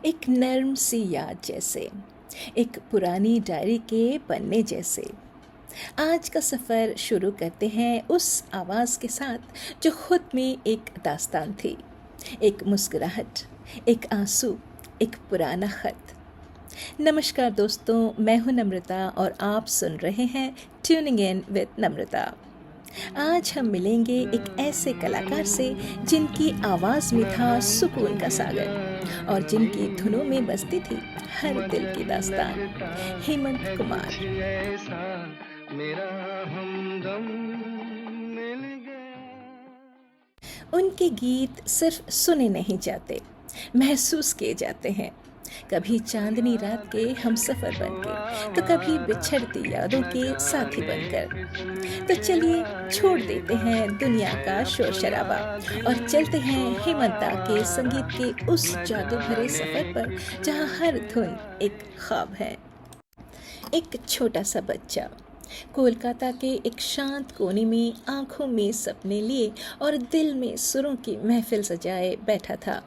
एक नर्म सी याद जैसे, एक पुरानी डायरी के पन्ने जैसे। आज का सफ़र शुरू करते हैं उस आवाज़ के साथ जो खुद में एक दास्तान थी, एक मुस्कुराहट, एक आंसू, एक पुराना ख़त। नमस्कार दोस्तों, मैं हूँ नम्रता और आप सुन रहे हैं ट्यूनिंग इन विद नम्रता। आज हम मिलेंगे एक ऐसे कलाकार से जिनकी आवाज़ में था सुकून का सागर और जिनकी धुनों में बजती थी हर दिल की दास्तान। हेमंत कुमार। उनके गीत सिर्फ सुने नहीं जाते, महसूस किए जाते हैं। कभी चांदनी रात के हम सफ़र बनके, तो कभी बिछड़ती यादों के साथी बनकर। तो चलिए छोड़ देते हैं दुनिया का शोर शराबा और चलते हैं हेमंता के संगीत के उस जादू भरे सफ़र पर जहाँ हर धुन एक ख्वाब है। एक छोटा सा बच्चा कोलकाता के एक शांत कोने में आंखों में सपने लिए और दिल में सुरों की महफिल सजाए बैठा था।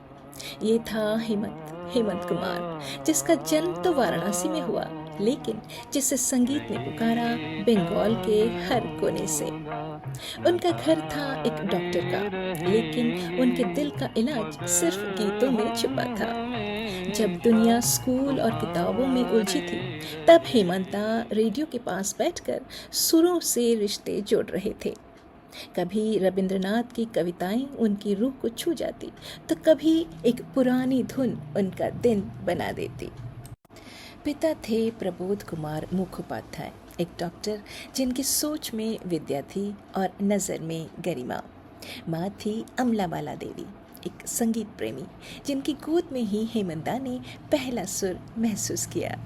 ये था हेमंत कुमार, जिसका जन्म तो वाराणसी में हुआ, लेकिन जिसे संगीत ने पुकारा बंगाल के हर कोने से। उनका घर था एक डॉक्टर का, लेकिन उनके दिल का इलाज सिर्फ गीतों में छुपा था। जब दुनिया स्कूल और किताबों में उलझी थी, तब हेमंता रेडियो के पास बैठकर सुरों से रिश्ते जोड़ रहे थे। कभी रविंद्रनाथ की कविताएं उनकी रूह को छू जाती, तो कभी एक पुरानी धुन उनका दिन बना देती। पिता थे प्रबोध कुमार मुखोपाध्याय, एक डॉक्टर जिनकी सोच में विद्या थी और नज़र में गरिमा। माँ थी अमलाबाला देवी, एक संगीत प्रेमी जिनकी गोद में ही हेमंता ने पहला सुर महसूस किया।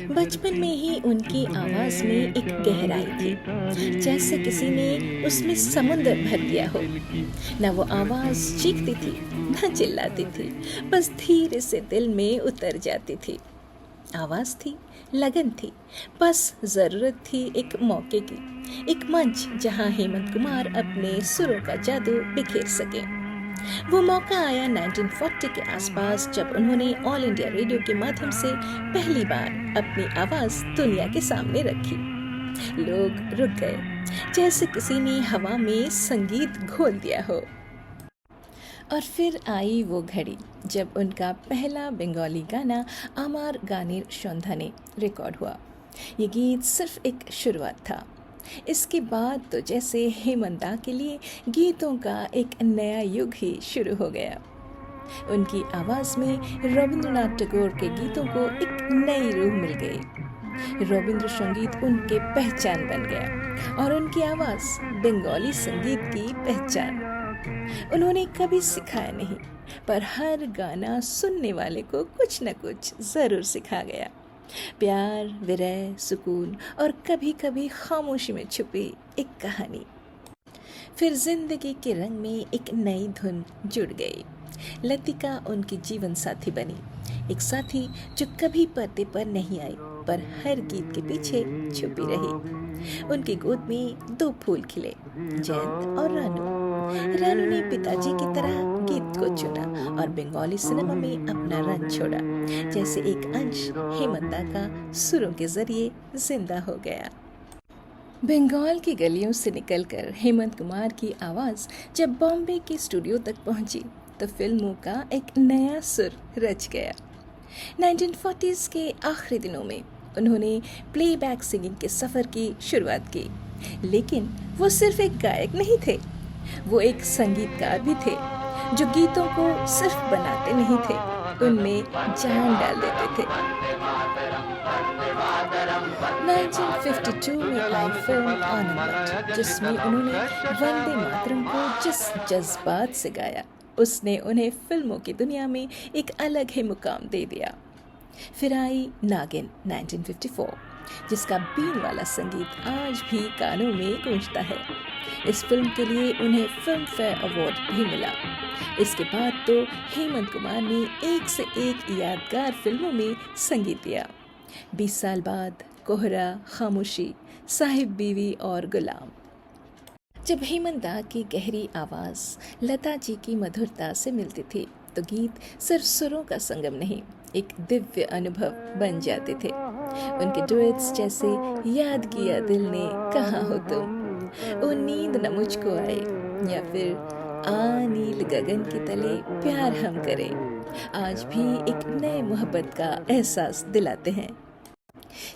बचपन में ही उनकी आवाज़ में एक गहराई थी, जैसे किसी ने उसमें समुंदर भर दिया हो। न वो आवाज़ चीखती थी, न चिल्लाती थी, बस धीरे से दिल में उतर जाती थी। आवाज़ थी, लगन थी, बस ज़रूरत थी एक मौके की, एक मंच जहां हेमंत कुमार अपने सुरों का जादू बिखेर सके। वो मौका आया 1940 के आसपास, जब उन्होंने ऑल इंडिया रेडियो के माध्यम से पहली बार अपनी आवाज़ दुनिया के सामने रखी। लोग रुक गए, जैसे किसी ने हवा में संगीत घोल दिया हो। और फिर आई वो घड़ी जब उनका पहला बंगाली गाना आमार गानेर सन्धाने रिकॉर्ड हुआ। ये गीत सिर्फ एक शुरुआत था। इसके बाद तो जैसे हेमंता के लिए गीतों का एक नया युग ही शुरू हो गया। उनकी आवाज़ में रविंद्रनाथ टैगोर के गीतों को एक नई रूह मिल गई। रविंद्र संगीत उनके पहचान बन गया और उनकी आवाज़ बंगाली संगीत की पहचान। उन्होंने कभी सिखाया नहीं, पर हर गाना सुनने वाले को कुछ न कुछ ज़रूर सिखा गया। प्यार, विरह, सुकून और कभी कभी खामोशी में छुपी एक कहानी। फिर जिंदगी के रंग में एक नई धुन जुड़ गई। लतिका उनकी जीवन साथी बनी, एक साथी जो कभी पर्दे पर नहीं आई, पर हर गीत के पीछे छुपी रही। उनकी गोद में दो फूल खिले, जयंत और रानू। रानू ने पिताजी की तरह गीत को चुना और बंगाली सिनेमा में अपना रंग छोड़ा, जैसे एक अंश हेमंता का सुरों के जरिए जिंदा हो गया। बंगाल की गलियों से निकलकर हेमंत कुमार की आवाज़ जब बॉम्बे के स्टूडियो तक पहुंची, तो फिल्मों का एक नया सुर रच गया। 1940s के आखिरी दिनों में उन्होंने प्लेबैक सिंगिंग के सफ़र की शुरुआत की, लेकिन वो सिर्फ एक गायक नहीं थे, वो एक संगीतकार भी थे, जो गीतों को सिर्फ बनाते नहीं थे, उनमें जान डाल देते थे। 1952 में आई फिल्म आनंद, जिसमें उन्होंने वंदे मातरम को जिस जज्बात से गाया, उसने उन्हें फिल्मों की दुनिया में एक अलग ही मुकाम दे दिया। फिर आई नागिन 1954, जिसका बीन वाला संगीत आज भी कानों में गूंजता है। इस फिल्म के लिए उन्हें फिल्म फेयर अवार्ड भी मिला। इसके बाद तो हेमंत कुमार ने एक से एक यादगार फिल्मों में संगीत दिया। 20 साल बाद कोहरा, खामोशी, साहिब बीवी और गुलाम। जब हेमंता की गहरी आवाज़ लता जी की मधुरता से मिलती थी, तो गीत सिर्फ सुरों का संगम नहीं, एक दिव्य अनुभव बन जाते थे। उनके डुएट्स जैसे याद किया दिल ने कहाँ हो तुम, ओ नींद न मुझको आए, या फिर आ नील गगन के तले प्यार हम करें, आज भी एक नए मोहब्बत का एहसास दिलाते हैं।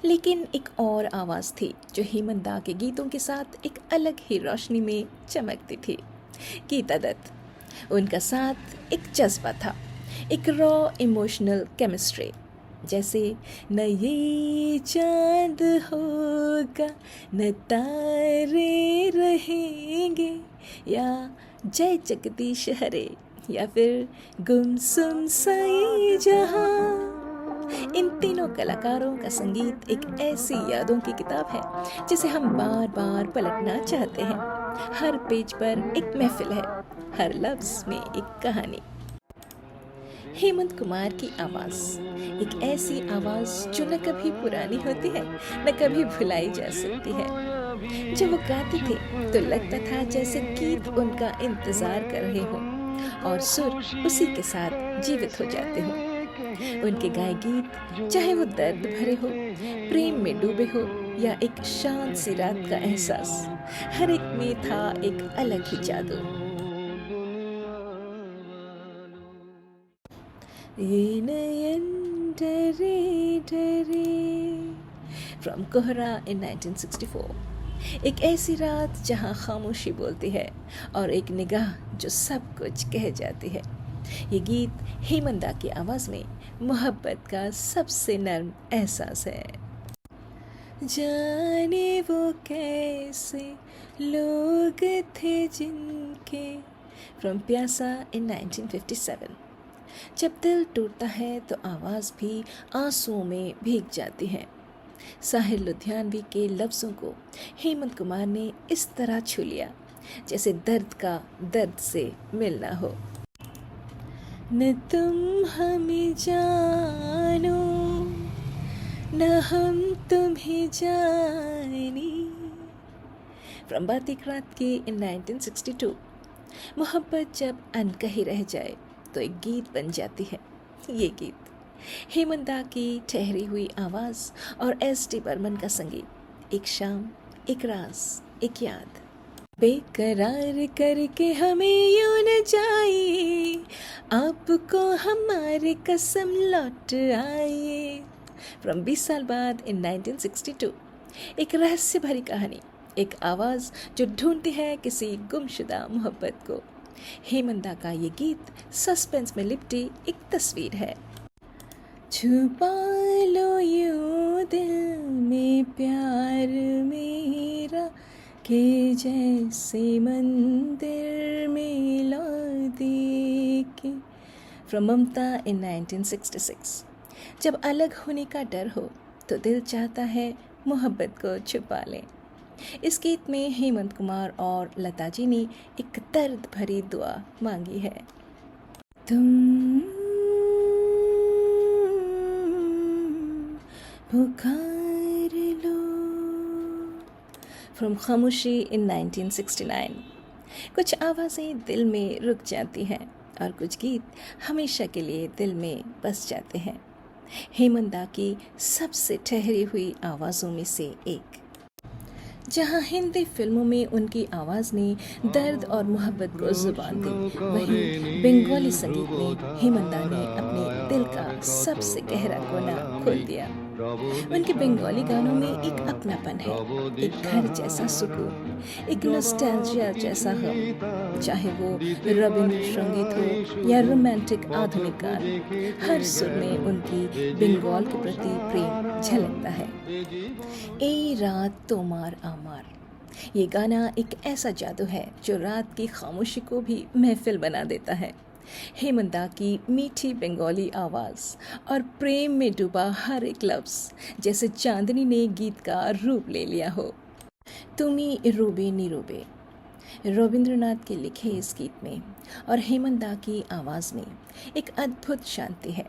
लेकिन एक और आवाज़ थी जो हेमंत दा के गीतों के साथ एक अलग ही रोशनी में चमकती थी, गीता दत्त। उनका साथ एक जज्बा था, एक रॉ इमोशनल केमिस्ट्री। जैसे न ये चांद होगा न तारे रहेंगे, या जय जगदीश हरे, या फिर गुमसुम सा ये जहां। इन तीनों कलाकारों का संगीत एक ऐसी यादों की किताब है जिसे हम बार बार पलटना चाहते हैं। हर पेज पर एक महफिल है, हर लफ्ज में एक कहानी। हेमंत कुमार की आवाज़, एक ऐसी आवाज़ जो न कभी पुरानी होती है न कभी भुलाई जा सकती है। जब वो गाते थे तो लगता था जैसे गीत उनका इंतज़ार कर रहे हों और सुर उसी के साथ जीवित हो जाते हों। उनके गाए गीत, चाहे वो दर्द भरे हो, प्रेम में डूबे हो, या एक शांत सी रात का एहसास, हर एक में था एक अलग ही जादू। ये नयन डरे डरे, फ्रॉम कोहरा इन 1964। एक ऐसी रात जहां खामोशी बोलती है और एक निगाह जो सब कुछ कह जाती है। ये गीत हेमंत दा की आवाज़ में मोहब्बत का सबसे नर्म एहसास है। जाने वो कैसे लोग थे जिनके, फ्रॉम प्यासा इन 1957। जब दिल टूटता है तो आवाज़ भी आंसुओं में भीग जाती है। साहिर लुधियानवी के लफ्ज़ों को हेमंत कुमार ने इस तरह छू लिया जैसे दर्द का दर्द से मिलना हो। न तुम हमें जानो न हम तुम्हें जाने, फ्रॉम बातिक रात की इन 1962। मोहब्बत जब अनकही रह जाए तो एक गीत बन जाती है। ये गीत हेमंत दा की ठहरी हुई आवाज़ और एस.डी. बर्मन का संगीत, एक शाम, एक राज, एक याद। बेकरार करके हमें यूं न जाइए, आपको हमारे कसम लौट आइए, फ्रॉम 20 साल बाद इन 1962। एक रहस्य भरी कहानी, एक आवाज़ जो ढूंढती है किसी गुमशुदा मोहब्बत को। हेमंत दा का ये गीत सस्पेंस में लिपटी एक तस्वीर है। छुपा लो यूं दिल में प्यार मेरा, के जैसे मंदिर में ला देके, फ्रॉम ममता इन 1966। जब अलग होने का डर हो तो दिल चाहता है मोहब्बत को छुपा लें। इस गीत में हेमंत कुमार और लता जी ने एक दर्द भरी दुआ मांगी है। तुम पुकार लो, फ्रॉम खामोशी इन 1969। कुछ आवाज़ें दिल में रुक जाती हैं और कुछ गीत हमेशा के लिए दिल में बस जाते हैं। हेमंत दा की सबसे ठहरी हुई आवाज़ों में से एक। जहाँ हिंदी फिल्मों में उनकी आवाज़ ने दर्द और मोहब्बत को ज़ुबान दी, वहीं बंगाली संगीत में हेमंत दा ने अपने दिल का सबसे गहरा कोना खोल दिया। उनके बंगाली गानों में एक अपनापन है, एक घर जैसा सुकून, एक नॉस्टैल्जिया जैसा गम। चाहे वो रविंद्र संगीत हो या रोमांटिक आधुनिक गान, हर सुर में उनकी बंगाल के प्रति प्रेम झलकता है। ए रात तोमार आमार, ये गाना एक ऐसा जादू है जो रात की खामोशी को भी महफिल बना देता है। हेमंत दा की मीठी बंगाली आवाज़ और प्रेम में डूबा हर एक लफ्ज़ जैसे चांदनी ने गीत का रूप ले लिया हो। तुमी रूबे नीरूबे, रविंद्रनाथ के लिखे इस गीत में और हेमंत दा की आवाज़ में एक अद्भुत शांति है,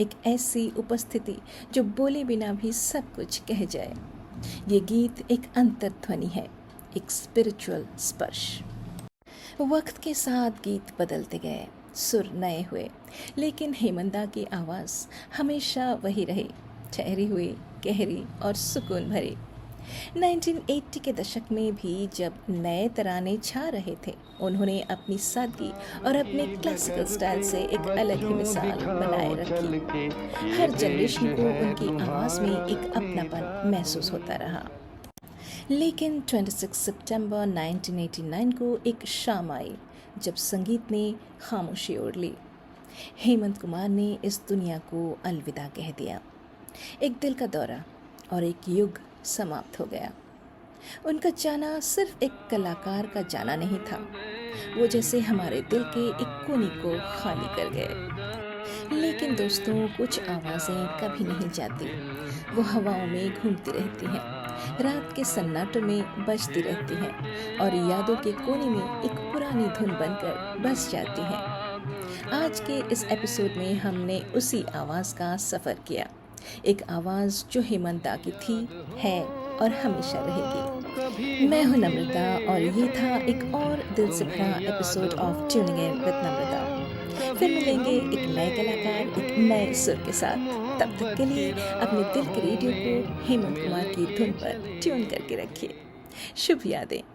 एक ऐसी उपस्थिति जो बोले बिना भी सब कुछ कह जाए। ये गीत एक अंतर्ध्वनि है, एक स्पिरिचुअल स्पर्श। वक्त के साथ गीत बदलते गए, सुर नए हुए, लेकिन हेमंता की आवाज़ हमेशा वही रही, ठहरी हुई, गहरी और सुकून भरी। 1980 के दशक में भी जब नए तराने छा रहे थे, उन्होंने अपनी सादगी और अपने क्लासिकल स्टाइल से एक अलग ही मिसाल बनाए रखी। हर जनरेशन को उनकी आवाज़ में एक अपनापन महसूस होता रहा। लेकिन 26 सितंबर 1989 को एक शाम आई जब संगीत ने खामोशी ओढ़ ली। हेमंत कुमार ने इस दुनिया को अलविदा कह दिया। एक दिल का दौरा और एक युग समाप्त हो गया। उनका जाना सिर्फ एक कलाकार का जाना नहीं था, वो जैसे हमारे दिल के एक कोने को खाली कर गए। लेकिन दोस्तों, कुछ आवाज़ें कभी नहीं जाती, वो हवाओं में घूमती रहती हैं, रात के सन्नाटे में बजती रहती हैं और यादों के कोने में एक पुरानी धुन बनकर बस जाती हैं। आज के इस एपिसोड में हमने उसी आवाज़ का सफ़र किया, एक आवाज़ जो हेमंता की थी, है और हमेशा रहेगी। मैं हूं नम्रता और ये था एक और दिल से भरा episode of tuning in with Namrata. फिर मिलेंगे एक नए कलाकार, एक नए सुर के साथ। तब तक के लिए अपने दिल के रेडियो को हेमंत कुमार की धुन पर ट्यून करके रखिए। शुभ यादें।